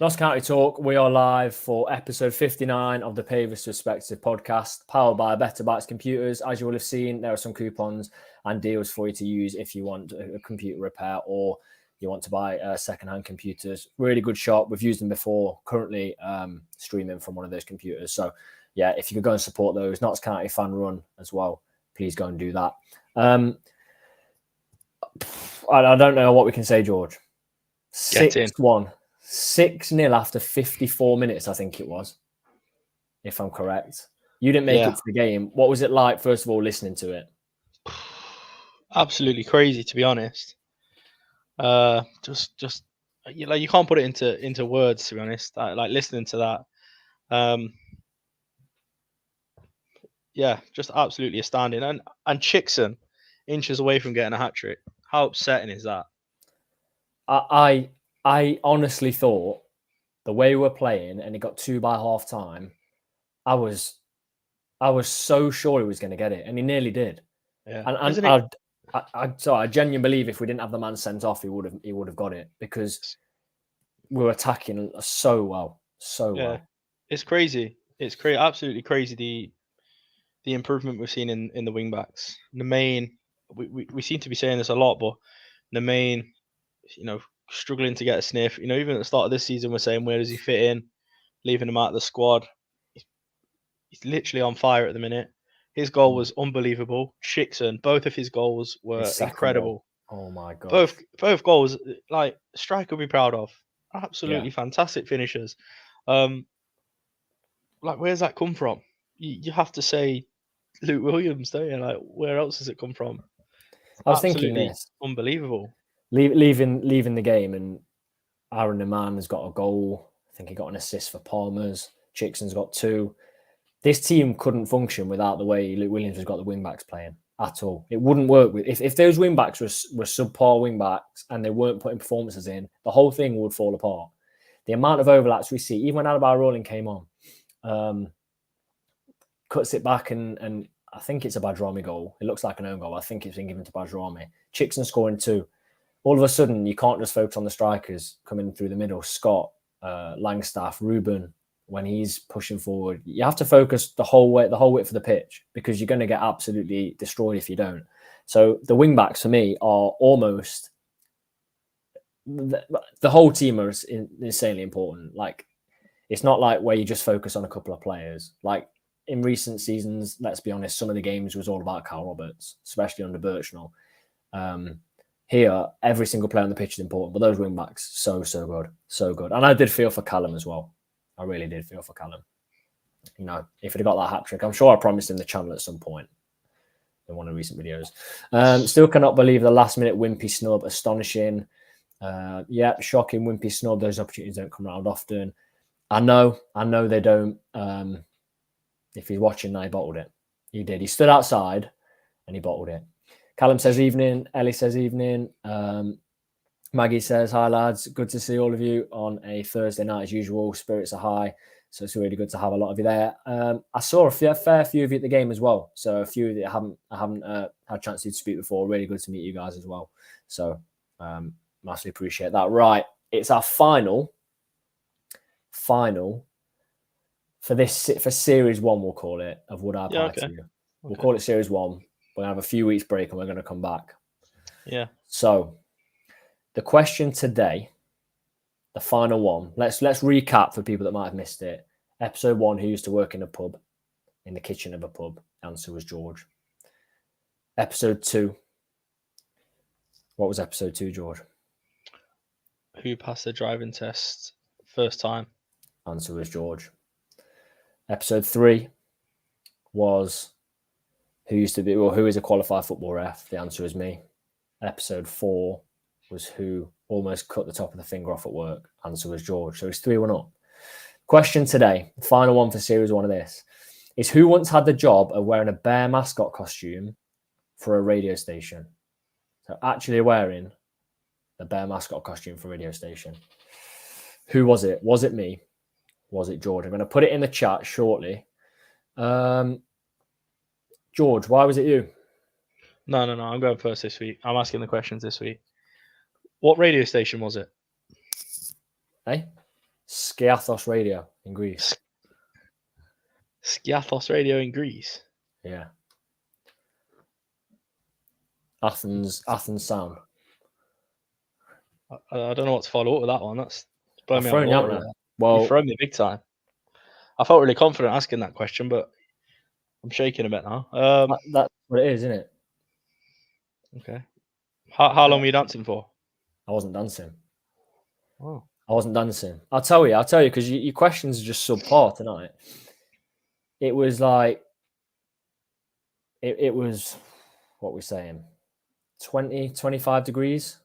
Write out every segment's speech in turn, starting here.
Notts County Talk, we are live for episode 59 of the Pavis Perspective podcast, powered by Better Bytes Computers. As you will have seen, there are some coupons and deals for you to use if you want a computer repair or you want to buy second-hand computers. Really good shop. We've used them before, currently streaming from one of those computers. So, yeah, if you could go and support those, Notts County fan run as well, please go and do that. I don't know what we can say, George. 6-1. 6-0 after 54 minutes, I think it was, if I'm correct. You didn't make it to the game. What was it like, first of all, listening to it? Absolutely crazy, to be honest. Just you can't put it into words, to be honest. Like listening to that, just absolutely astounding. And Chickson inches away from getting a hat trick. How upsetting is that? I honestly thought the way we were playing, and he got 2 by half time, I was so sure he was going to get it, and he nearly did. Yeah, and I genuinely believe if we didn't have the man sent off, he would have got it, because we were attacking so well. Well. It's crazy. It's absolutely crazy. The improvement we've seen in the wing backs. The main, we seem to be saying this a lot, but the main, struggling to get a sniff. Even at the start of this season, we're saying, where does he fit in? Leaving him out of the squad. He's literally on fire at the minute. His goal was unbelievable. Chickson, both of his goals were incredible. Goal. Oh my god! Both goals, like, striker will be proud of. Absolutely fantastic finishers. Like, where's that come from? You have to say Luke Williams, don't you? Like, where else does it come from? I was thinking this. Unbelievable. Leaving the game, and Aaron Neman has got a goal. I think he got an assist for Palmer's. Chickson's got 2. This team couldn't function without the way Luke Williams has got the wing backs playing at all. It wouldn't work if those wing backs were subpar wing backs and they weren't putting performances in. The whole thing would fall apart. The amount of overlaps we see, even when Alaba Rolling came on, cuts it back, and I think it's a Badrami goal. It looks like an own goal. I think it's been given to Badrami. Chickson scoring 2. All of a sudden, you can't just focus on the strikers coming through the middle. Scott, Langstaff, Ruben, when he's pushing forward, you have to focus the whole width of the pitch, because you're going to get absolutely destroyed if you don't. So the wing backs for me are almost the whole team is insanely important. Like, it's not like where you just focus on a couple of players. Like in recent seasons, let's be honest, some of the games was all about Carl Roberts, especially under Birchnell. Here, every single player on the pitch is important, but those wing backs, so good. And I did feel for Callum as well. I really did feel for Callum. If he'd got that hat trick, I'm sure I promised him the channel at some point in one of the recent videos. Still cannot believe the last minute Wimpy snub. Astonishing. Shocking Wimpy snub. Those opportunities don't come around often. I know they don't. If he's watching now, he bottled it. He did. He stood outside and he bottled it. Callum says evening. Ellie says evening. Maggie says, hi lads, good to see all of you on a Thursday night as usual. Spirits are high, so it's really good to have a lot of you there. I saw a fair few of you at the game as well, so a few that I haven't had a chance to speak before. Really good to meet you guys as well, so massively appreciate that. Right, it's our final for series 1, we'll call it, of Would I Pie to You. We'll call it series 1. We're gonna have a few weeks break and we're gonna come back. Yeah. So the question today, the final one, let's recap for people that might have missed it. Episode 1, who used to work in a pub, in the kitchen of a pub? The answer was George. Episode 2. What was episode 2, George? Who passed the driving test first time? Answer was George. Episode 3 was who is a qualified football ref? The answer is me. Episode 4 was who almost cut the top of the finger off at work. Answer was George. So it's 3-1 up. Question today, the final one for series 1 of this, is who once had the job of wearing a bear mascot costume for a radio station? So actually wearing the bear mascot costume for a radio station. Who was it? Was it me? Was it George? I'm going to put it in the chat shortly. George, why was it you? No. I'm going first this week. I'm asking the questions this week. What radio station was it? Hey? Skiathos Radio in Greece. Skiathos Radio in Greece. Yeah. Athens Sound. I don't know what to follow up with that one. That's blown me out of Thrown the you water. out there. Well, You've thrown me big time. I felt really confident asking that question, but I'm shaking a bit now. that's what it is, isn't it? Okay. How long were you dancing for? I wasn't dancing. Oh. I wasn't dancing. I'll tell you, because your questions are just subpar tonight. It was like, it was, what we're saying, 20, 25 degrees,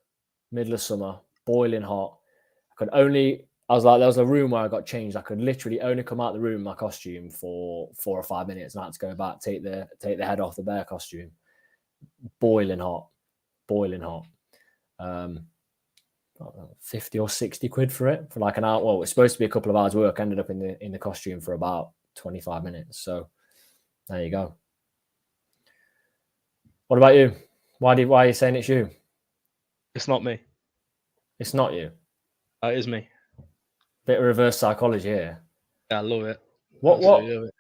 middle of summer, boiling hot. I was like, there was a room where I got changed. I could literally only come out of the room in my costume for 4 or 5 minutes, and I had to go back, take the head off the bear costume. Boiling hot. 50 or 60 quid for it, for like an hour. Well, it's supposed to be a couple of hours work. Ended up in the costume for about 25 minutes. So there you go. What about you? Why are you saying it's you? It's not me. It's not you. It is me. Bit of reverse psychology here. Yeah, I love it. What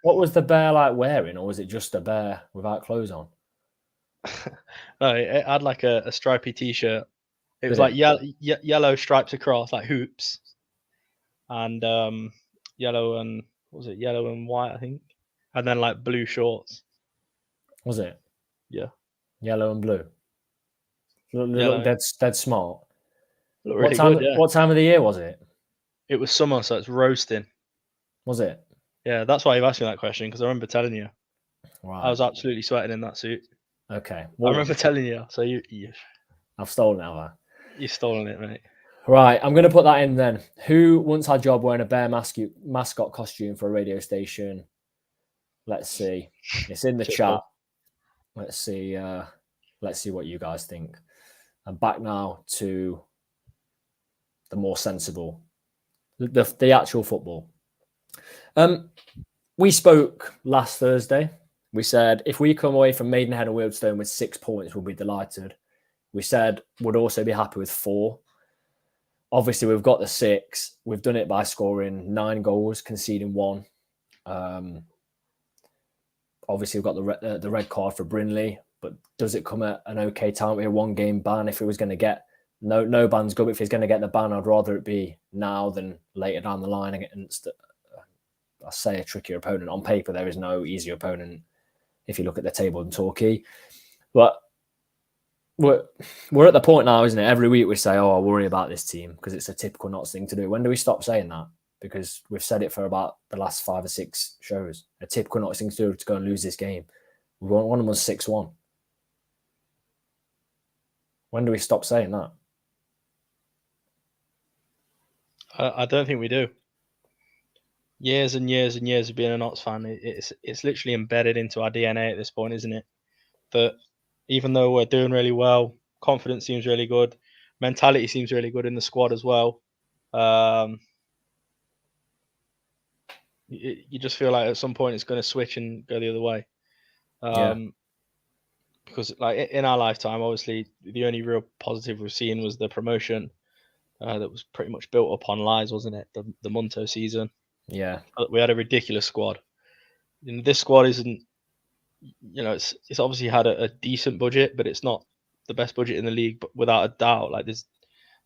was the bear like wearing, or was it just a bear without clothes on? No, it had like a stripy t-shirt. It was Did like yellow stripes across, like hoops, and yellow and yellow and white, I think, and then like blue shorts. Was it? Yeah. Yellow and blue. Look dead smart. Look really good, yeah. What time of the year was it? It was summer, so it's roasting. Was it? Yeah, that's why you've asked me that question, because I remember telling you. Right. I was absolutely sweating in that suit. Okay. I remember telling you. So you I've stolen it, have I? You've stolen it, mate. Right, I'm going to put that in then. Who once had a job wearing a bear mascot costume for a radio station? Let's see. It's in the chat. Let's see what you guys think. I'm back now to the more sensible, the actual football. We spoke last Thursday. We said if we come away from Maidenhead and Wealdstone with 6 points, we'll be delighted. We said we'd also be happy with 4. Obviously, we've got the 6. We've done it by scoring 9 goals, conceding 1. Obviously, we've got the red card for Brinley, but does it come at an okay time? A 1-game ban. If it was going to get no ban's good. If he's going to get the ban, I'd rather it be now than later down the line against, I say, a trickier opponent. On paper, there is no easier opponent if you look at the table than Torquay. But we're at the point now, isn't it? Every week we say, "Oh, I worry about this team," because it's a typical Notts thing to do. When do we stop saying that? Because we've said it for about the last 5 or 6 shows. A typical Notts thing to do to go and lose this game. One of them was 6-1. When do we stop saying that? I don't think we do. Years and years and years of being a Notts fan, it's literally embedded into our DNA at this point, isn't it? That even though we're doing really well, confidence seems really good, mentality seems really good in the squad as well. You just feel like at some point it's going to switch and go the other way. Because like in our lifetime, obviously the only real positive we've seen was the promotion that was pretty much built upon lies, wasn't it? The Munto season. Yeah, we had a ridiculous squad. This squad isn't, it's obviously had a decent budget, but it's not the best budget in the league. But without a doubt, like there's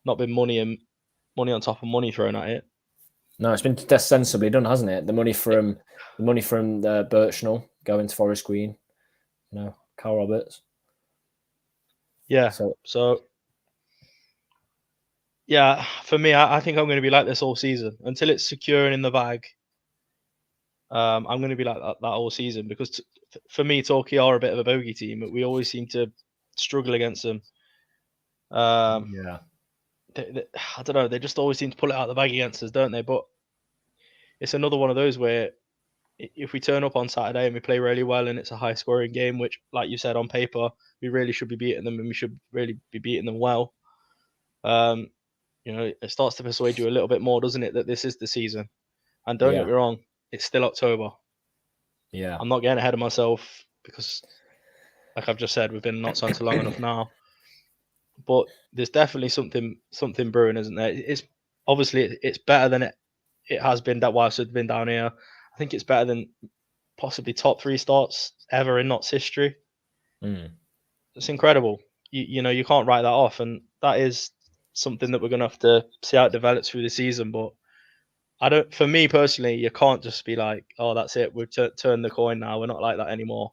not been money on top of money thrown at it. No, it's been just sensibly done, hasn't it? The money from the Birchnell going to Forest Green, Carl Roberts. Yeah. So yeah, for me, I think I'm going to be like this all season until it's secure and in the bag. I'm going to be like that all season because for me, Torquay are a bit of a bogey team. But we always seem to struggle against them. I don't know. They just always seem to pull it out of the bag against us, don't they? But it's another one of those where if we turn up on Saturday and we play really well and it's a high-scoring game, which, like you said, on paper, we really should be beating them and we should really be beating them well. It starts to persuade you a little bit more, doesn't it, that this is the season? And don't get me wrong, it's still October. Yeah. I'm not getting ahead of myself because, like I've just said, we've been not signed for long enough now. But there's definitely something brewing, isn't there? It's obviously it's better than it has been that whilst it's been down here. I think it's better than possibly top 3 starts ever in Notts history. It's incredible. You can't write that off, and that is something that we're going to have to see how it develops through the season. But for me personally, you can't just be like, oh, that's it. We've turned the coin now. We're not like that anymore.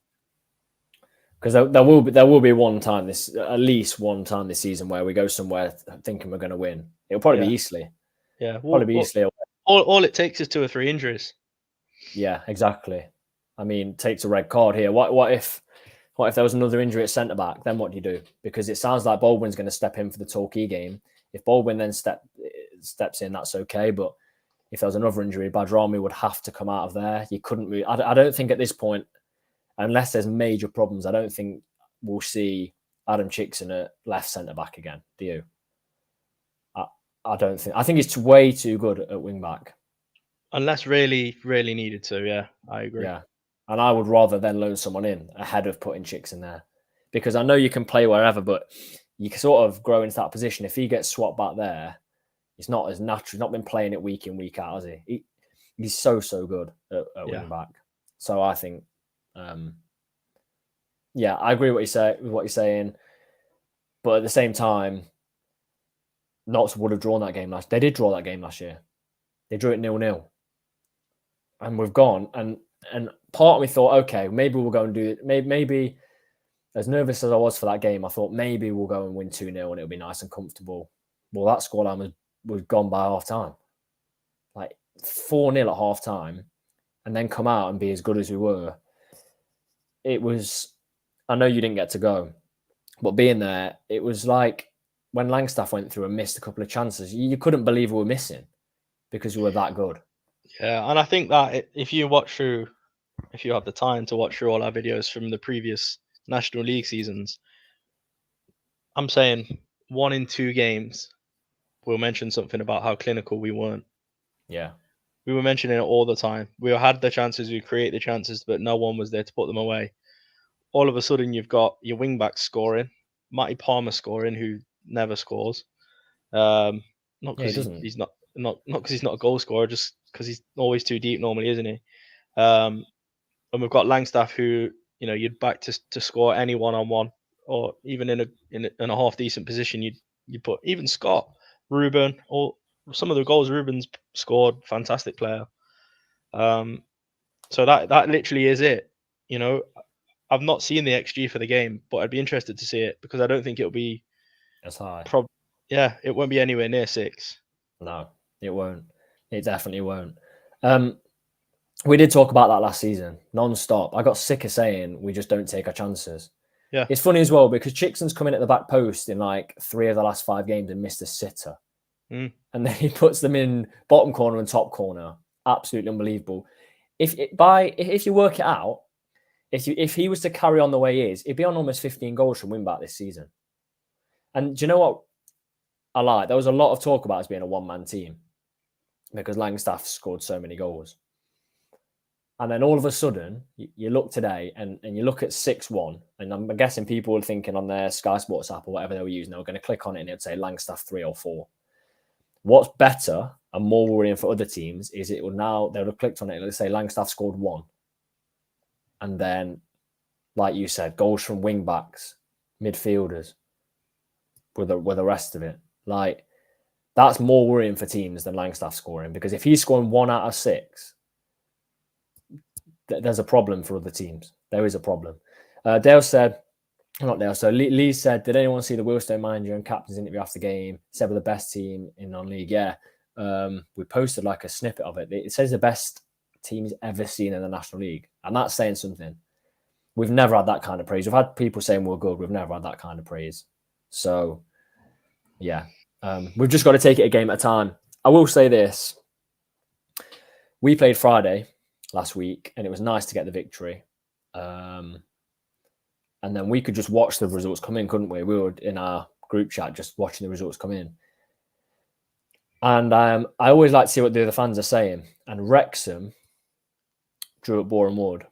Because there will be at least one time this season where we go somewhere thinking we're going to win. It'll probably be Eastleigh. Yeah, probably be Eastleigh. All it takes is 2 or 3 injuries. Yeah, exactly. I mean, takes a red card here. What if there was another injury at centre back? Then what do you do? Because it sounds like Baldwin's going to step in for the Torquay game. If Baldwin then steps in, that's okay. But if there was another injury, Badrami would have to come out of there. You couldn't move. I don't think at this point, unless there's major problems, I don't think we'll see Adam Chickson at left centre back again. Do you? I don't think. I think he's way too good at wing back. Unless really, really needed to. Yeah, I agree. Yeah. And I would rather then loan someone in ahead of putting Chickson there. Because I know you can play wherever, but you can sort of grow into that position. If he gets swapped back there, it's not as natural. He's not been playing it week in, week out, has he? He's so good at wing back. So I think, I agree with what you're saying. But at the same time, Notts would have drawn that game They did draw that game last year. They drew it 0-0. And we've gone. And part of me thought, okay, maybe we'll go and do it. Maybe as nervous as I was for that game, I thought maybe we'll go and win 2-0 and it'll be nice and comfortable. Well, that scoreline was gone by half time. Like 4-0 at half time, and then come out and be as good as we were. It was, I know you didn't get to go, but being there, it was like when Langstaff went through and missed a couple of chances, you couldn't believe we were missing because we were that good. Yeah, and I think that if you have the time to watch through all our videos from the previous National League seasons, I'm saying 1 in 2 games, we'll mention something about how clinical we weren't. Yeah. We were mentioning it all the time. We had the chances, we create the chances, but no one was there to put them away. All of a sudden, you've got your wing back scoring, Matty Palmer scoring, who never scores. Not because he's not because he's not a goal scorer, just because he's always too deep normally, isn't he? And we've got Langstaff, who you'd back to score any 1-on-1, or even in a half decent position. You put even Scott, Ruben, or some of the goals Ruben's scored. Fantastic player. So that literally is it. I've not seen the XG for the game, but I'd be interested to see it because I don't think it'll be as high. It won't be anywhere near 6. No, it won't. It definitely won't. We did talk about that last season, non-stop. I got sick of saying we just don't take our chances. Yeah. It's funny as well because Chickson's come in at the back post in like 3 of the last 5 games and missed a sitter. And then he puts them in bottom corner and top corner. Absolutely unbelievable. If you work it out, if he was to carry on the way he is, he'd be on almost 15 goals from win back this season. And do you know what I like? There was a lot of talk about us being a one-man team because Langstaff scored so many goals. And then all of a sudden, you look today and you look at 6-1, and I'm guessing people were thinking on their Sky Sports app or whatever they were using, they were going to click on it and it would say Langstaff 3 or 4. What's better and more worrying for other teams is they would have clicked on it and it would say Langstaff scored 1. And then, like you said, goals from wing backs, midfielders, with the rest of it. Like, that's more worrying for teams than Langstaff scoring, because if he's scoring 1 out of 6, there's a problem for other teams. There is a problem. Lee said, did anyone see the Wilstone manager and captain's interview after the game? Said we're the best team in non-league. Yeah. We posted like a snippet of it. It says the best team he's ever seen in the National League. And that's saying something. We've never had that kind of praise. We've had people saying we're good. We've never had that kind of praise. So, yeah. We've just got to take it a game at a time. I will say this. We played Friday last week, and it was nice to get the victory. And then we could just watch the results come in, couldn't we? We were in our group chat just watching the results come in. And I always like to see what the other fans are saying. And Wrexham drew at Boreham Wood.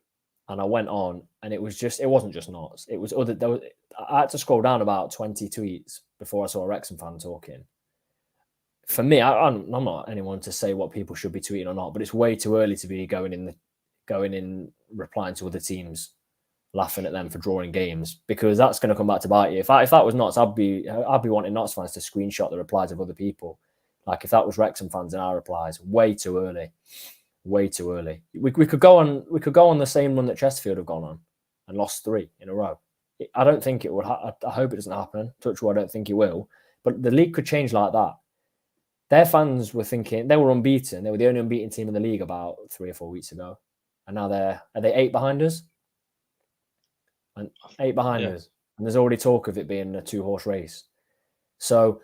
And I went on, and it wasn't just Notts. It was I had to scroll down about 20 tweets before I saw a Wrexham fan talking. for me, I'm not anyone to say what people should be tweeting or not, but it's way too early to be going in replying to other teams, laughing at them for drawing games, because that's going to come back to bite you. If that was Notts, I'd be wanting Notts fans to screenshot the replies of other people. Like if that was Wrexham fans in our replies, way too early. We could go on the same run that Chesterfield have gone on and lost 3 in a row. I don't think it would. I hope it doesn't happen. Touch wood, I don't think it will. But the league could change like that. Their fans were thinking they were unbeaten. They were the only unbeaten team in the league about 3 or 4 weeks ago, and now are they 8 behind us? And 8 behind us, and there's already talk of it being a 2-horse race. So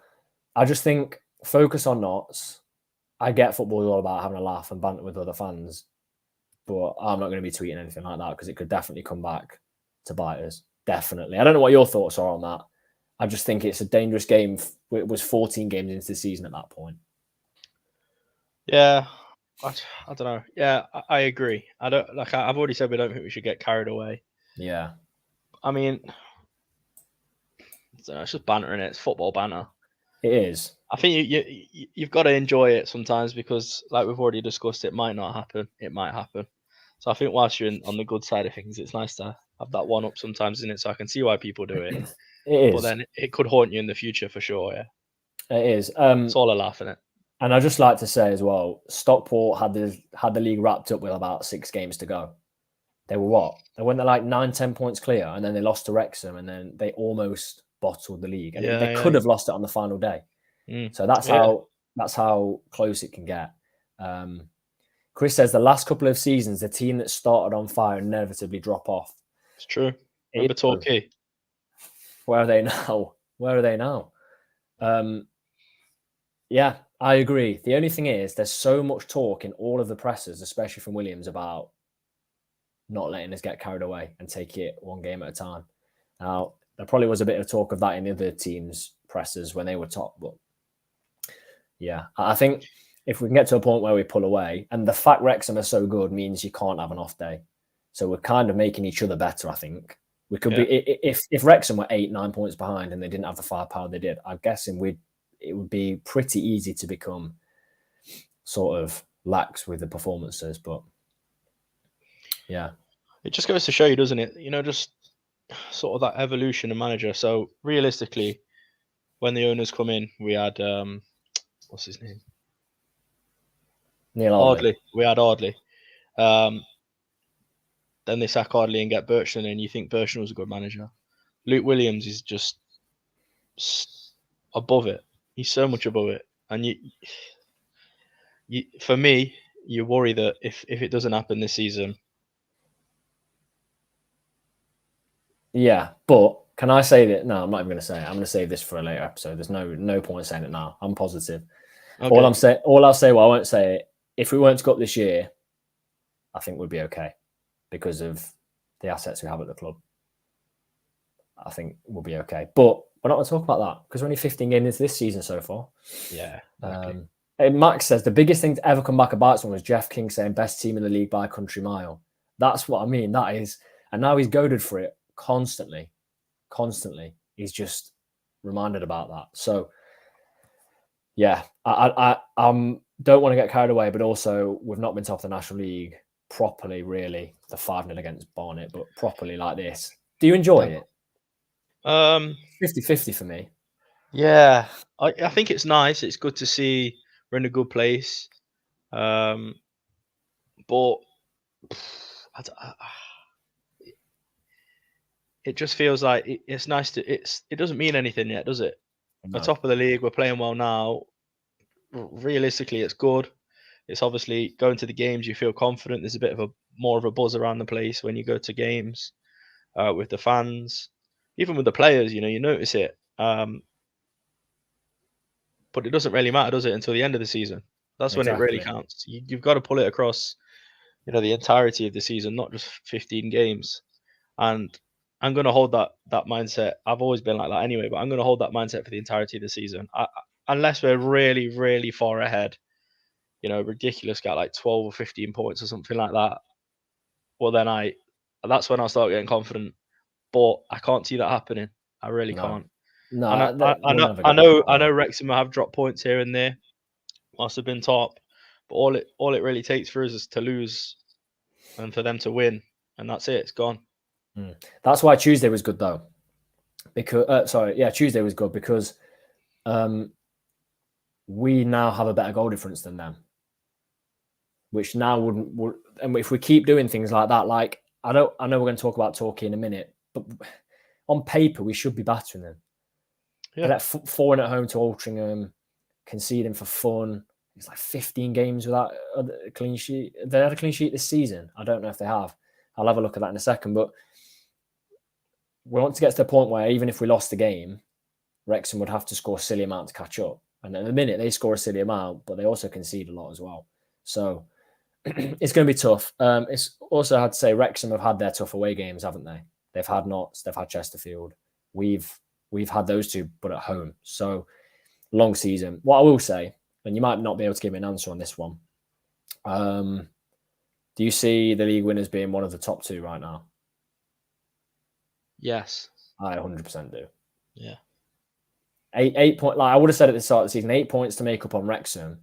I just think focus on Notts. I get football is all about having a laugh and banter with other fans, but I'm not going to be tweeting anything like that because it could definitely come back to bite us. Definitely. I don't know what your thoughts are on that. I just think it's a dangerous game. It was 14 games into the season at that point. Yeah, I don't know. Yeah, I agree. I've already said we don't think we should get carried away. Yeah. I mean, it's just banter in it. It's football banter. It is. I think you've got to enjoy it sometimes because, like we've already discussed, it might not happen. It might happen. So I think whilst you're on the good side of things, it's nice to have that one up sometimes in it. So I can see why people do it. It is. But then it could haunt you in the future for sure. Yeah. It is. It's all a laugh in it. And I'd just like to say as well, Stockport had the league wrapped up with about 6 games to go. They were what? They went like 9-10 points clear, and then they lost to Wrexham, and then they almost bottled the league. And they could have lost it on the final day. So that's how close it can get. Chris says the last couple of seasons, the team that started on fire inevitably drop off. It's true. Remember Torquay? Where are they now? Yeah, I agree. The only thing is there's so much talk in all of the presses, especially from Williams, about not letting us get carried away and take it one game at a time. Now, there probably was a bit of talk of that in the other teams' presses when they were top, but yeah, I think if we can get to a point where we pull away, and the fact Wrexham are so good means you can't have an off day. So we're kind of making each other better, I think. We could be, if Wrexham were 8-9 points behind and they didn't have the firepower they did, I'm guessing it would be pretty easy to become sort of lax with the performances. But yeah, it just goes to show you, doesn't it? Just sort of that evolution of manager. So realistically, when the owners come in, we had what's his name? Neil Ardley. We had Ardley. Then they sack Ardley and get Birchland, and you think Birchland was a good manager. Luke Williams is just above it. He's so much above it. And for me, you worry that if it doesn't happen this season. Yeah, but can I say that? No, I'm not even going to say it. I'm going to save this for a later episode. There's no point saying it now. I'm positive. Okay. All I'll say, well, I won't say it. If we weren't to go up this year, I think we'd be okay because of the assets we have at the club. I think we'll be okay. But we're not going to talk about that because we're only 15 games into this season so far. Yeah. Exactly. Max says the biggest thing to ever come back and bite someone was Jeff King saying best team in the league by a country mile. That's what I mean. That is, and now he's goaded for it constantly. He's just reminded about that. So yeah, I don't want to get carried away, but also we've not been top of the National League properly, really. The 5-0 against Barnet, but properly like this. Do you enjoy it? 50-50 for me. Yeah, I think it's nice. It's good to see we're in a good place. But it just feels like it's nice to. It doesn't mean anything yet, does it? No. We're top of the league. We're playing well now. Realistically, it's good. It's obviously going to the games. You feel confident. There's a bit of more of a buzz around the place when you go to games with the fans, even with the players. You notice it. But it doesn't really matter, does it, until the end of the season? That's when it really counts. You've got to pull it across, the entirety of the season, not just 15 games. And I'm going to hold that mindset. I've always been like that anyway, but I'm going to hold that mindset for the entirety of the season. Unless we're really, really far ahead, ridiculous, got like 12 or 15 points or something like that. Well, then that's when I'll start getting confident. But I can't see that happening. I really can't. No, I know Wrexham have dropped points here and there. must have been top. But all it really takes for us is to lose and for them to win, and that's it. It's gone. That's why Tuesday was good though. Because Tuesday was good because we now have a better goal difference than them, which now would and if we keep doing things like that, like I know we're going to talk about Torquay in a minute, but on paper we should be battering them. Yeah. They're 4-1 at home to Altrincham, conceding for fun. It's like 15 games without a clean sheet. They had a clean sheet this season. I don't know if they have. I'll have a look at that in a second. But we want to get to the point where even if we lost the game, Wrexham would have to score a silly amount to catch up. And at the minute, they score a silly amount, but they also concede a lot as well. So it's going to be tough. It's also had to say Wrexham have had their tough away games, haven't they? They've had Notts, they've had Chesterfield. We've had those two, but at home. So long season. What I will say, and you might not be able to give me an answer on this one. Do you see the league winners being one of the top two right now? Yes. I 100% do. Yeah. 8 points. Like I would have said at the start of the season, 8 points to make up on Wrexham.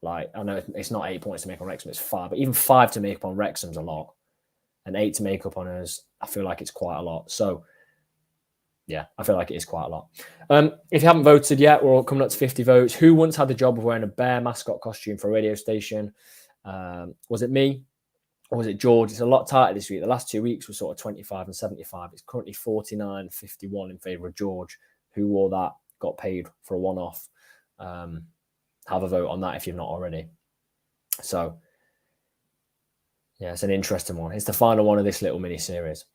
Like I know it's not 8 points to make on Wrexham, it's 5. But even 5 to make up on Wrexham's a lot, and 8 to make up on us, I feel like it's quite a lot. So yeah, I feel like it is quite a lot. If you haven't voted yet, we're all coming up to 50 votes. Who once had the job of wearing a bear mascot costume for a radio station? Was it me or was it George? It's a lot tighter this week. The last 2 weeks were sort of 25 and 75. It's currently 49-51 in favour of George, who wore that, got paid for a one-off. Have a vote on that if you've not already. So, yeah, it's an interesting one. It's the final one of this little mini-series.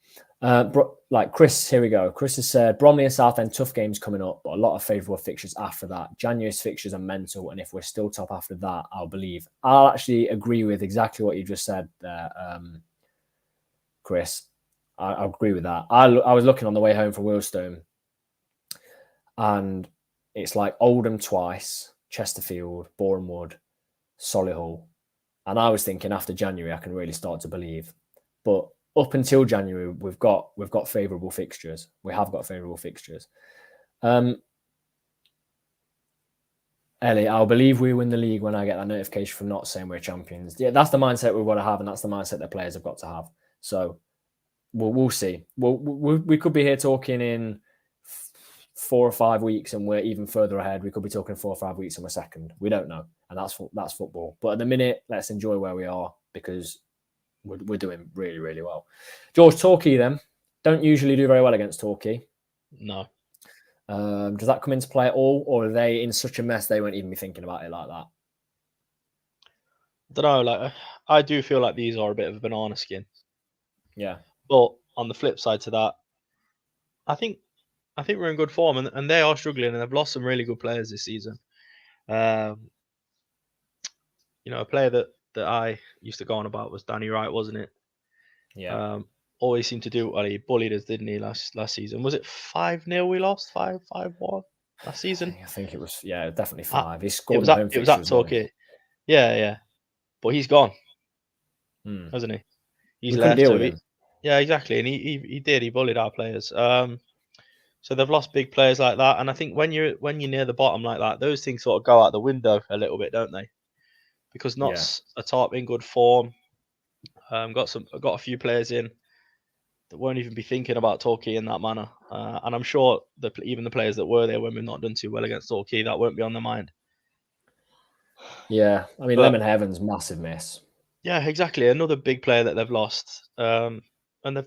Like Chris, here we go. Chris has said, Bromley and Southend, tough games coming up, but a lot of favourable fixtures after that. January's fixtures are mental, and if we're still top after that, I'll believe. I'll actually agree with exactly what you just said there, Chris. I agree with that. I was looking on the way home from Wealdstone, and it's like Oldham twice, Chesterfield, Bournemouth, Solihull. And I was thinking after January, I can really start to believe. But up until January, we've got favourable fixtures. We have got favourable fixtures. Ellie, I'll believe we win the league when I get that notification from not saying we're champions. Yeah, that's the mindset we've got to have, and that's the mindset that players have got to have. So we'll see. We could be here talking in 4 or 5 weeks, and we're even further ahead. We could be talking 4 or 5 weeks, and we're second. We don't know, and that's football. But at the minute, let's enjoy where we are because we're doing really, really well. George, Torquay then. Don't usually do very well against Torquay. No. Does that come into play at all, or are they in such a mess they won't even be thinking about it like that? I don't know. Like I do feel like these are a bit of a banana skin. Yeah. But on the flip side to that, I think we're in good form, and they are struggling, and they've lost some really good players this season. A player that I used to go on about was Danny Wright, wasn't it? Yeah. Always seemed to do well. He bullied us, didn't he, last season? Was it 5-0 we lost? 5-1 last season? I think it was, yeah, definitely 5. He scored it was at Torquay. Yeah. But he's gone, hasn't he? He's left. Deal with him. Yeah, exactly. And he did. He bullied our players. So they've lost big players like that. And I think when you're near the bottom like that, those things sort of go out the window a little bit, don't they? Because Notts are top in good form. Got a few players in that won't even be thinking about Torquay in that manner. And I'm sure even the players that were there when we've not done too well against Torquay, that won't be on their mind. Yeah, I mean, Lemon Heaven's massive miss. Yeah, exactly. Another big player that they've lost. And they've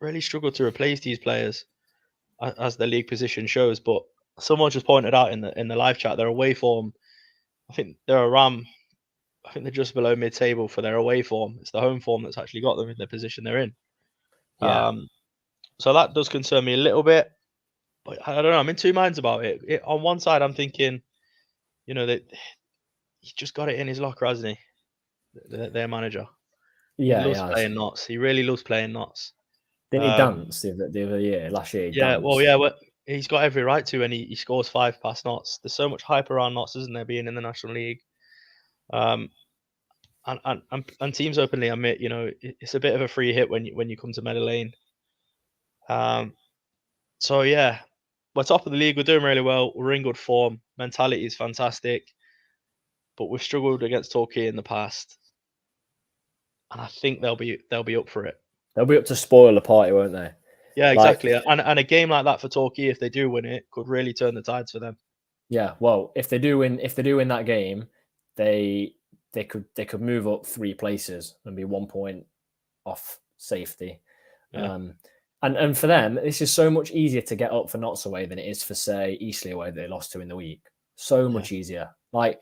really struggled to replace these players as the league position shows. But someone just pointed out in the live chat, their away form, I think they're just below mid-table for their away form. It's the home form that's actually got them in the position they're in. Yeah. So that does concern me a little bit, but I don't know. I'm in two minds about it. On one side, I'm thinking, that he's just got it in his locker, hasn't he? Their manager. Yeah, he loves playing Notts. He really loves playing Notts. Didn't he dance the other year, last year? He's got every right to, and he scores 5 past Notts. There's so much hype around Notts, isn't there, being in the National League? And teams openly admit, it's a bit of a free hit when you come to Meadow Lane. So yeah, we're top of the league. We're doing really well. We're in good form. Mentality is fantastic. but we've struggled against Torquay in the past, and I think they'll be up for it. They'll be up to spoil the party, won't they? Yeah, exactly. And a game like that for Torquay, if they do win it, could really turn the tides for them. Yeah, well, if they do win that game, they could move up 3 places and be 1 point off safety. Yeah. And for them, this is so much easier to get up for Notts away than it is for, say, Eastleigh away that they lost to in the week. So much easier. Like,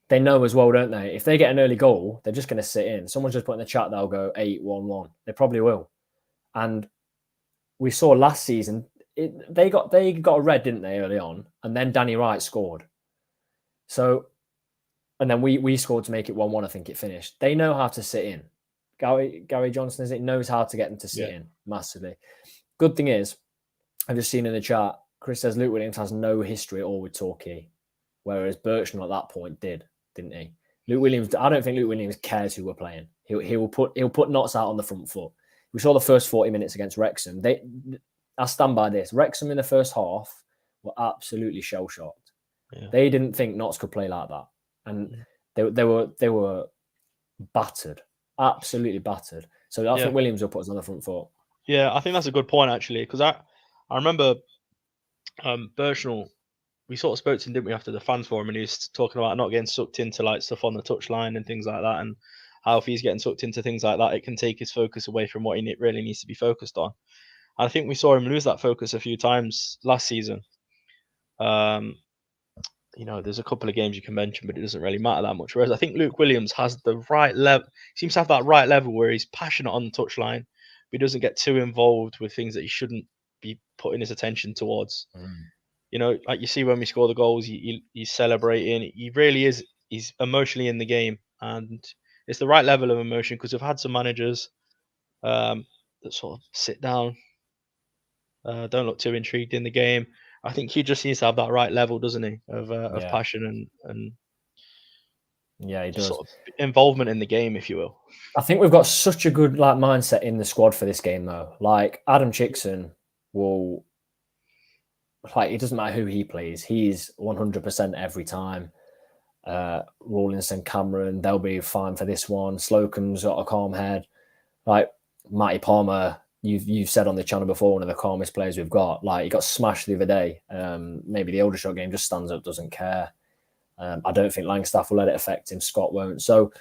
they know as well, don't they? If they get an early goal, they're just going to sit in. Someone's just put in the chat they'll go 8-1-1. They probably will. And we saw last season, they got a red, didn't they, early on? And then Danny Wright scored. So, and then we scored to make it 1-1, I think it finished. They know how to sit in. Gary Johnson, is it, knows how to get them to sit in massively. Good thing is, I've just seen in the chat, Chris says Luke Williams has no history at all with Torquay, whereas Birchnell at that point didn't he? Luke Williams, I don't think Luke Williams cares who we're playing. He'll put Notts out on the front foot. We saw the first 40 minutes against Wrexham. I stand by this. Wrexham in the first half were absolutely shell-shocked. Yeah. They didn't think Notts could play like that, and they were battered. Absolutely battered. So I think Williams will put us on the front foot. Yeah, I think that's a good point, actually, because I remember Birchnell, we sort of spoke to him, didn't we, after the fans forum, and he was talking about not getting sucked into like stuff on the touchline and things like that, and how if he's getting sucked into things like that, it can take his focus away from what he really needs to be focused on. And I think we saw him lose that focus a few times last season. There's a couple of games you can mention, but it doesn't really matter that much. Whereas I think Luke Williams has the right level, seems to have that right level where he's passionate on the touchline, but he doesn't get too involved with things that he shouldn't be putting his attention towards. Like you see when we score the goals, he's celebrating. He really is. He's emotionally in the game, and it's the right level of emotion, because we've had some managers that sort of sit down, don't look too intrigued in the game. I think he just needs to have that right level, doesn't he, of passion and he does. Sort of involvement in the game, if you will. I think we've got such a good mindset in the squad for this game, though. Like Adam Chickson will, it doesn't matter who he plays, he's 100% every time. Rawlinson, Cameron, they'll be fine for this one. Slocum's got a calm head. Like Matty Palmer, you've said on the channel before, one of the calmest players we've got. Like, he got smashed the other day. Maybe the Aldershot game, just stands up, doesn't care. I don't think Langstaff will let it affect him. Scott won't. So,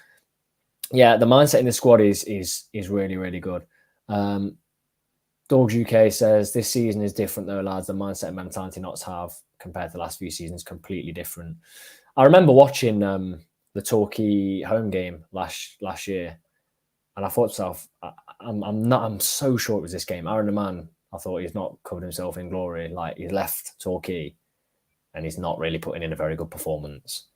yeah, the mindset in the squad is really, really good. Dogs UK says this season is different though, lads. The mindset and mentality Notts have compared to the last few seasons completely different. I remember watching the Torquay home game last year, and I thought to myself, I'm so sure it was this game. Aaron the Man, I thought he's not covered himself in glory. Like, he's left Torquay and he's not really putting in a very good performance.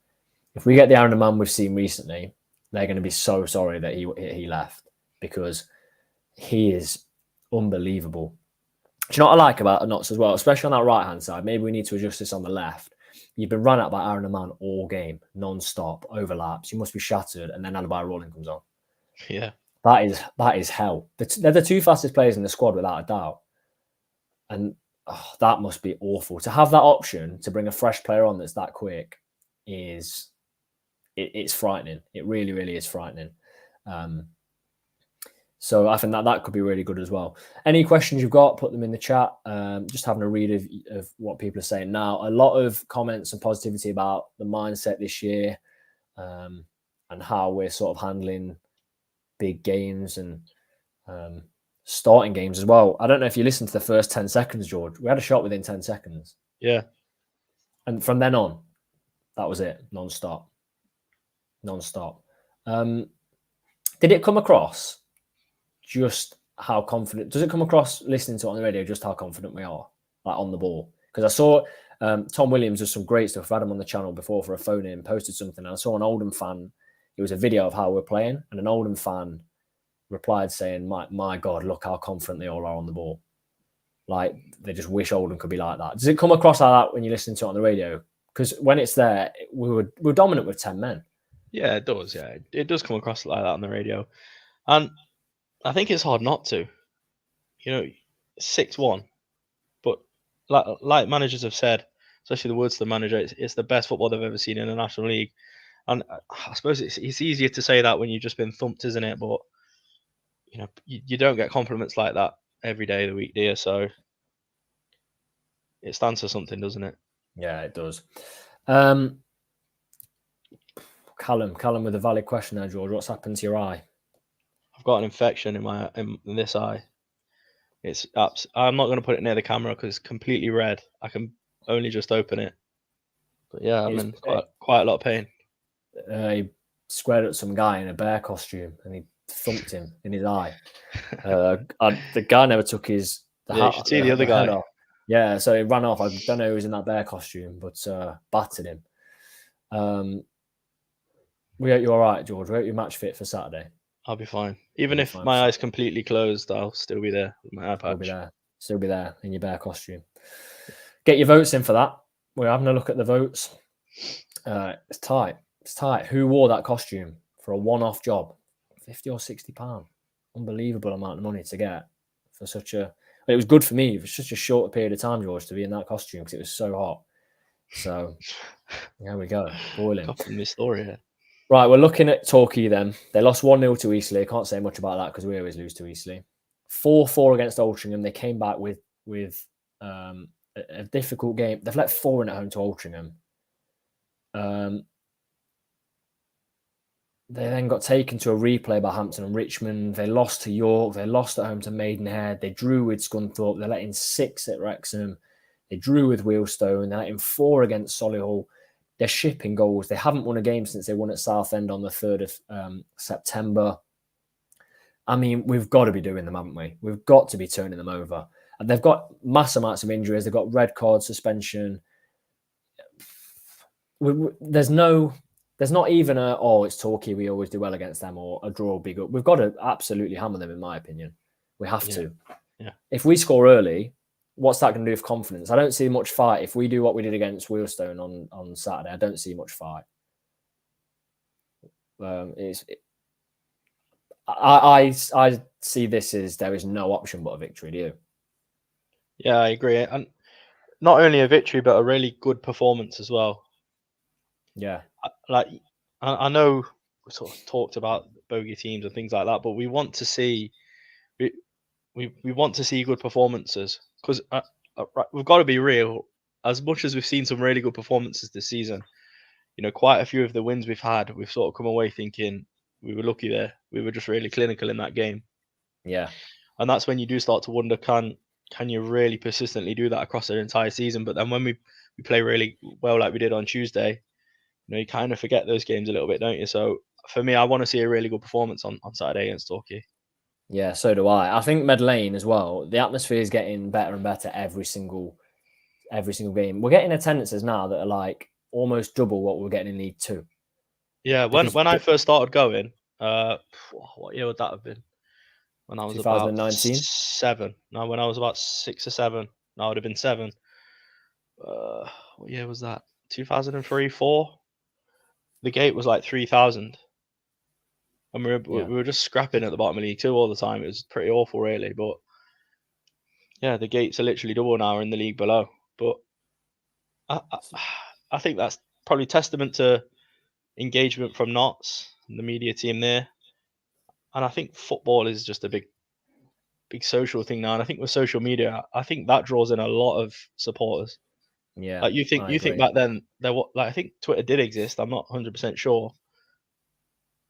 If we get the Aaron the Man we've seen recently, they're going to be so sorry that he left, because he is unbelievable. Do you know what I like about Notts as well, especially on that right-hand side? Maybe we need to adjust this on the left. You've been run out by Aaron the Man all game, non-stop, overlaps. You must be shattered, and then Anabai Rolling comes on. Yeah. That is hell. They're the two fastest players in the squad, without a doubt. And that must be awful. To have that option to bring a fresh player on that's that quick it's frightening. It really, really is frightening. So I think that could be really good as well. Any questions you've got, put them in the chat. Just having a read of what people are saying now. A lot of comments and positivity about the mindset this year, and how we're sort of handling big games and starting games as well. I don't know if you listened to the first 10 seconds, George. We had a shot within 10 seconds. Yeah. And from then on, that was it. Non-stop. Did it come across just how confident? Does it come across listening to it on the radio just how confident we are, like, on the ball? Because I saw Tom Williams does some great stuff. I've had him on the channel before for a phone-in, posted something. And I saw an Oldham fan. It was a video of how we're playing, and an Oldham fan replied saying, my God, look how confident they all are on the ball. Like, they just wish Oldham could be like that. Does it come across like that when you listen to it on the radio? Because when it's there, we're dominant with 10 men. Yeah, it does. Yeah, it does come across like that on the radio. And I think it's hard not to. 6-1. But like managers have said, especially the words of the manager, it's the best football they've ever seen in the National League. And I suppose it's easier to say that when you've just been thumped, isn't it? But you don't get compliments like that every day of the week, do you? So it stands for something, doesn't it? Yeah, it does. Callum with a valid question there, George. What's happened to your eye? I've got an infection in this eye. I'm not going to put it near the camera because it's completely red. I can only just open it. But yeah, I'm in quite a lot of pain. He squared at some guy in a bear costume and he thumped him in his eye. The guy never took his you should see the other guy. off. Yeah, so he ran off. I don't know who was in that bear costume, but battered him. We hope you're all right, George. We hope you're match fit for Saturday. I'll be fine. Even if my eye's completely closed, I'll still be there with my eye patch. Still be there in your bear costume. Get your votes in for that. We're having a look at the votes. It's tight. It's tight. Who wore that costume for a one-off job? £50 or £60. Unbelievable amount of money to get for such a... It was good for me for such a short period of time, George, to be in that costume because it was so hot. So, there we go. Boiling. Copying this story here. Right, we're looking at Torquay then. They lost 1-0 to Eastleigh. Can't say much about that because we always lose to Eastleigh. 4-4 against Altrincham. They came back with a difficult game. They've let 4 in at home to Altrincham. They then got taken to a replay by Hampton and Richmond. They lost to York. They lost at home to Maidenhead. They drew with Scunthorpe. They let in 6 at Wrexham. They drew with Wealdstone. They let in 4 against Solihull. They're shipping goals. They haven't won a game since they won at Southend on the 3rd of September. I mean, we've got to be doing them, haven't we? We've got to be turning them over. And they've got mass amounts of injuries. They've got red card suspension. There's not even it's Torquay, we always do well against them, or a draw will be good. We've got to absolutely hammer them, in my opinion. We have to. Yeah. If we score early, what's that going to do with confidence? I don't see much fight. If we do what we did against Wealdstone on Saturday, I don't see much fight. I see this as there is no option but a victory. Do you? Yeah, I agree. And not only a victory, but a really good performance as well. Yeah. I know we sort of talked about bogey teams and things like that, but we want to see we want to see good performances because we've got to be real. As much as we've seen some really good performances this season, quite a few of the wins we've had, we've sort of come away thinking we were lucky there. We were just really clinical in that game. Yeah. And that's when you do start to wonder, can you really persistently do that across the entire season? But then when we play really well like we did on Tuesday, you kind of forget those games a little bit, don't you? So for me, I want to see a really good performance on Saturday against Torquay. Yeah, so do I. I think Med Lane as well. The atmosphere is getting better and better every single game. We're getting attendances now that are like almost double what we're getting in League 2. Yeah, when I first started going, what year would that have been? When I was 2019? about 7. No, when I was about 6 or 7. No, I would have been 7. What year was that? 2003, 4. The gate was like 3,000. And we were just scrapping at the bottom of League 2 all the time. It was pretty awful, really. But yeah, the gates are literally double now in the league below. But I think that's probably testament to engagement from Notts and the media team there. And I think football is just a big social thing now. And I think with social media, I think that draws in a lot of supporters. Yeah. Like you think back then I think Twitter did exist. I'm not 100% sure.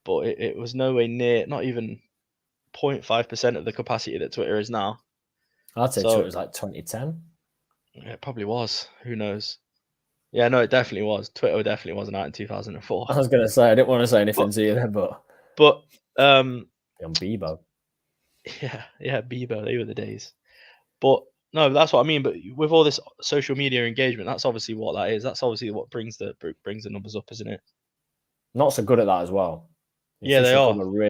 But it was nowhere near, not even 0.5% of the capacity that Twitter is now. I'd say Twitter was like 2010. Yeah, it probably was. Who knows? Yeah, no, it definitely was. Twitter definitely wasn't out in 2004. I was going to say, I didn't want to say anything to you then, but on Bebo. Yeah, Bebo, they were the days. But no, that's what I mean. But with all this social media engagement, that's obviously what that is. That's obviously what brings the numbers up, isn't it? Not so good at that as well. Yeah, they are. Really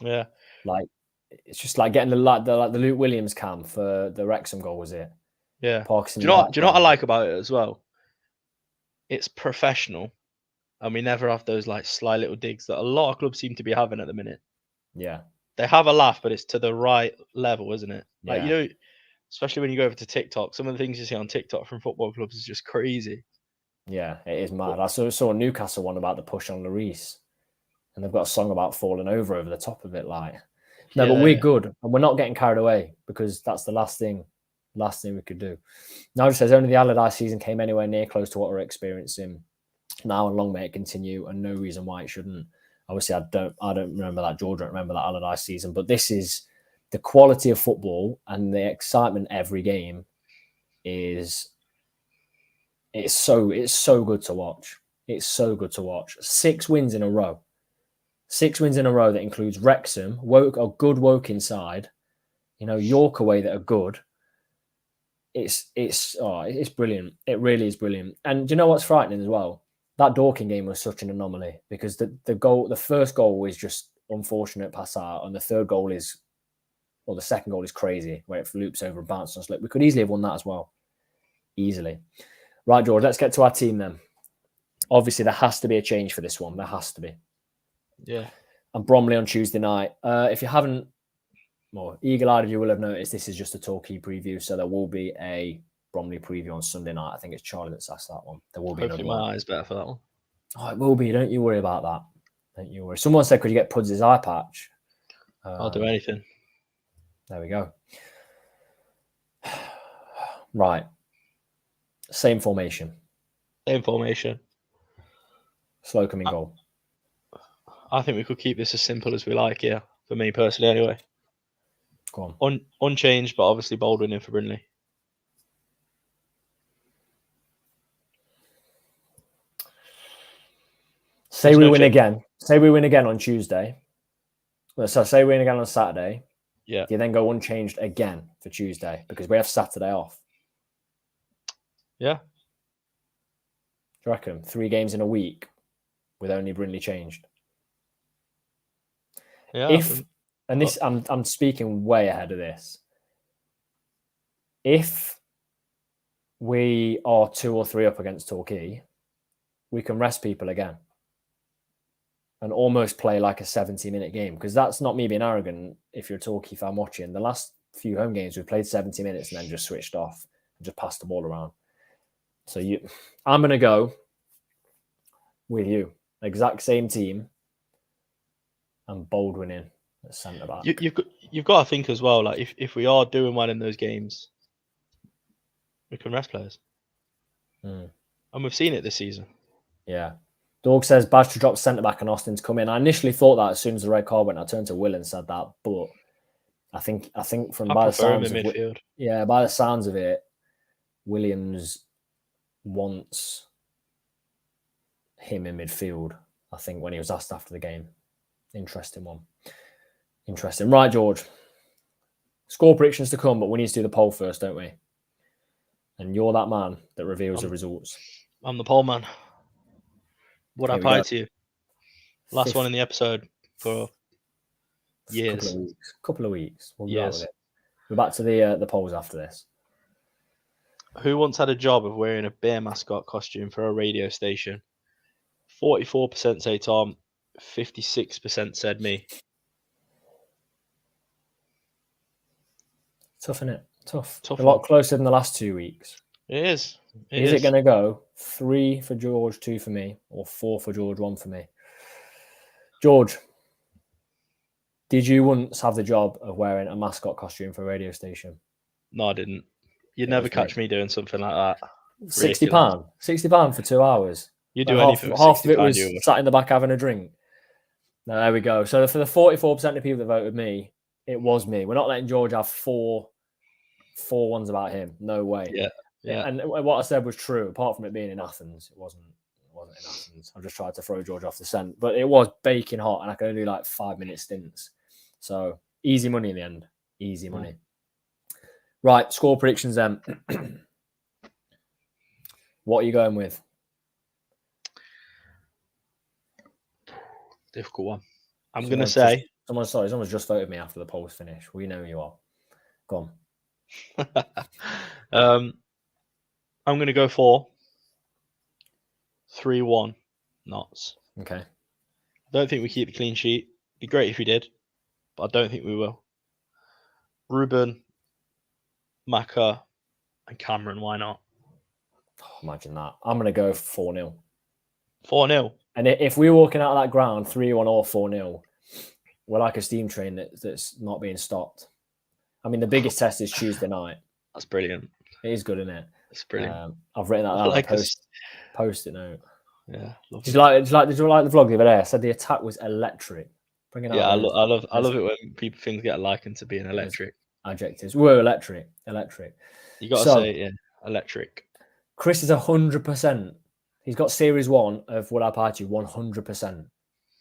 yeah, like it's just like getting the Luke Williams cam for the Wrexham goal, was it? Yeah. Do you know what I like about it as well? It's professional, and we never have those like sly little digs that a lot of clubs seem to be having at the minute. Yeah. They have a laugh, but it's to the right level, isn't it? Yeah. Like, especially when you go over to TikTok, some of the things you see on TikTok from football clubs is just crazy. Yeah, it is mad. I saw a Newcastle one about the push on Lloris, and they've got a song about falling over the top of it. Like, no, but we're good, and we're not getting carried away, because that's the last thing we could do. Nigel says only the Allardyce season came anywhere near close to what we're experiencing now, and long may it continue, and no reason why it shouldn't. Obviously, I don't remember that. George don't remember that Allardyce season, but this is the quality of football and the excitement every game is. It's so good to watch. It's so good to watch. 6 wins in a row. 6 wins in a row that includes Wrexham, a good Woking side, York away that are good. It's brilliant. It really is brilliant. And do you know what's frightening as well? That Dorking game was such an anomaly, because the first goal is just unfortunate pass out, and the second goal is crazy, where it loops over and bounces on slip. We could easily have won that as well. Easily. Right, George, let's get to our team then. Obviously, there has to be a change for this one. There has to be. Yeah. And Bromley on Tuesday night. If you haven't, more eagle-eyed, you will have noticed this is just a Torquay preview, so there will be a Bromley preview on Sunday night. I think it's Charlie that's asked that one. There will be Hopefully my eye's better for that one. Oh, it will be. Don't you worry about that. Don't you worry. Someone said, could you get Puds' eye patch? I'll do anything. There we go. Right. Same formation. Slocum in goal. I think we could keep this as simple as we like, yeah. For me personally, anyway. Go on. Unchanged, but obviously Baldwin in for Brindley. Say we win again. Say we win again on Tuesday. So say we win again on Saturday. Yeah. Do you then go unchanged again for Tuesday, because we have Saturday off? Yeah. Do you reckon 3 games in a week with only Brindley changed? Yeah. I'm speaking way ahead of this. If we are 2 or 3 up against Torquay, we can rest people again and almost play like a 70-minute game, because that's not me being arrogant. If you're a Torquay fan watching, the last few home games we played 70 minutes and then just switched off and just passed the ball around. So I'm going to go with you. Exact same team, and Baldwin in at centre back. You've got to think as well, like if we are doing well in those games, we can rest players. And we've seen it this season. Yeah. Dog says Badge to drop centre back and Austin to come in. I initially thought that as soon as the red card went. I turned to Will and said that, but I think by the sounds of midfield. By the sounds of it, Williams wants him in midfield. I think when he was asked after the game. Interesting one. Interesting. Right, George. Score predictions to come, but we need to do the poll first, don't we? And you're that man that reveals the results. I'm the poll man. What I applied to you. Last one in the episode for years. Couple of weeks. We'll go with it. We're back to the polls after this. Who once had a job of wearing a bear mascot costume for a radio station? 44% say Tom. 56% said me. Tough, isn't it? Tough. A lot closer than the last 2 weeks. It is. Is it going to go 3 for George, 2 for me, or 4 for George, 1 for me? George, did you once have the job of wearing a mascot costume for a radio station? No, I didn't. You'd never catch me doing something like that. £60. £60 for 2 hours. You do anything. Half of it was sat in the back having a drink. No, there we go. So for the 44% of people that voted me, it was me. We're not letting George have four ones about him. No way. Yeah. Yeah. And what I said was true, apart from it being in Athens. It wasn't in Athens. I just tried to throw George off the scent. But it was baking hot, and I could only do like 5-minute stints. So easy money in the end. Easy money. Right, score predictions then. What are you going with? Difficult one. I'm going to say... Someone's just voted me after the poll's finished. We know who you are. Go on. I'm going to go for 3-1 Knots. Okay. I don't think we keep the clean sheet. It'd be great if we did, but I don't think we will. Ruben, Maka, and Cameron, why not? Imagine that. I'm going to go 4-0. 4-0. And if we're walking out of that ground 3-1 or 4-0, we're like a steam train that's not being stopped. I mean, the biggest test is Tuesday night. That's brilliant. It is good, isn't it? That's brilliant. I've written that down. like Post it note. Yeah. Did you like the vlog the other day? I said the attack was electric. Bringing Yeah, out I love it when things get likened to being electric. Adjectives. We're electric. You got to say it, yeah. Electric. Chris is 100%. He's got series 1 of Would I Party 100%.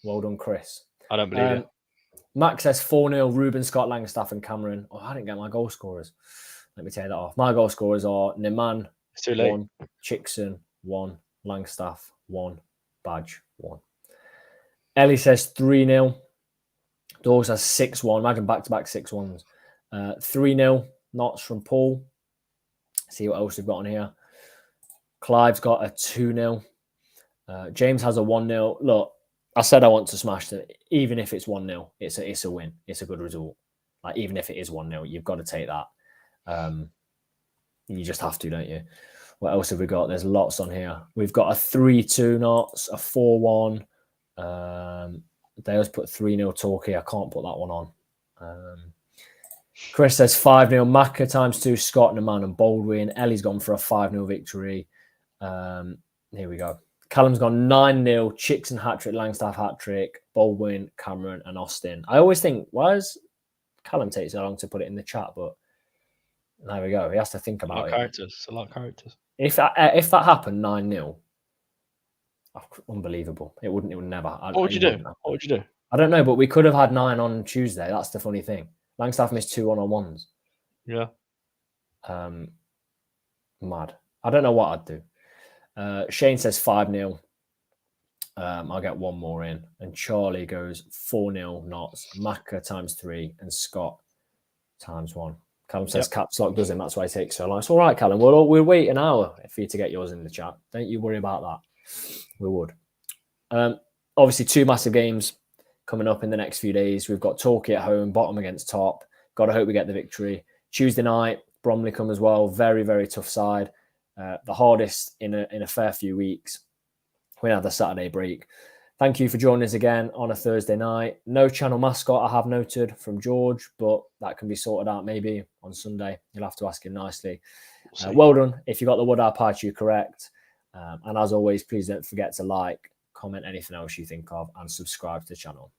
Well done, Chris. I don't believe it. Max says 4-0, Ruben, Scott, Langstaff, and Cameron. Oh, I didn't get my goal scorers. Let me take that off. My goal scorers are Neman, It's too late. 1, Chickson, 1, Langstaff, 1, Badge, 1. Ellie says 3-0. Dawes has 6-1. Imagine back-to-back 6-1s. 3-0, Knots from Paul. See what else we've got on here. Clive's got a 2-0. James has a 1-0. Look, I said I want to smash it. Even if it's 1-0, it's a win. It's a good result. Like, even if it is 1-0, you've got to take that. You just have to, don't you? What else have we got? There's lots on here. We've got a 3-2 Knots, a 4-1. They always put 3-0 Torquay. I can't put that one on. Chris says 5-0. Macca ×2. Scott, Naman, and Baldwin. Ellie's gone for a 5-0 victory. Here we go. Callum's gone 9-0. Chickson hat-trick, Langstaff hat-trick, Baldwin, Cameron, and Austin. I always think, why does Callum take so long to put it in the chat? But there we go. He has to think about it. Characters. A lot of characters. If that happened 9-0, unbelievable. It would never. What would you do? I don't know, but we could have had 9 on Tuesday. That's the funny thing. Langstaff missed 2 1-on-1s. Yeah. Mad. I don't know what I'd do. Shane says 5-0. I'll get one more in. And Charlie goes 4-0 Knots. Macca ×3 and Scott ×1. Callum says caps lock does him. That's why it takes so long. It's all right, Callum. We'll wait an hour for you to get yours in the chat. Don't you worry about that. We would. Obviously, 2 massive games coming up in the next few days. We've got Torquay at home, bottom against top. Got to hope we get the victory. Tuesday night, Bromley come as well. Very, very tough side. The hardest in a fair few weeks. We have the Saturday break. Thank you for joining us again on a Thursday night. No channel mascot, I have noted from George, but that can be sorted out maybe on Sunday. You'll have to ask him nicely. Well done if you got the Would I Party correct. And as always, please don't forget to like, comment anything else you think of, and subscribe to the channel.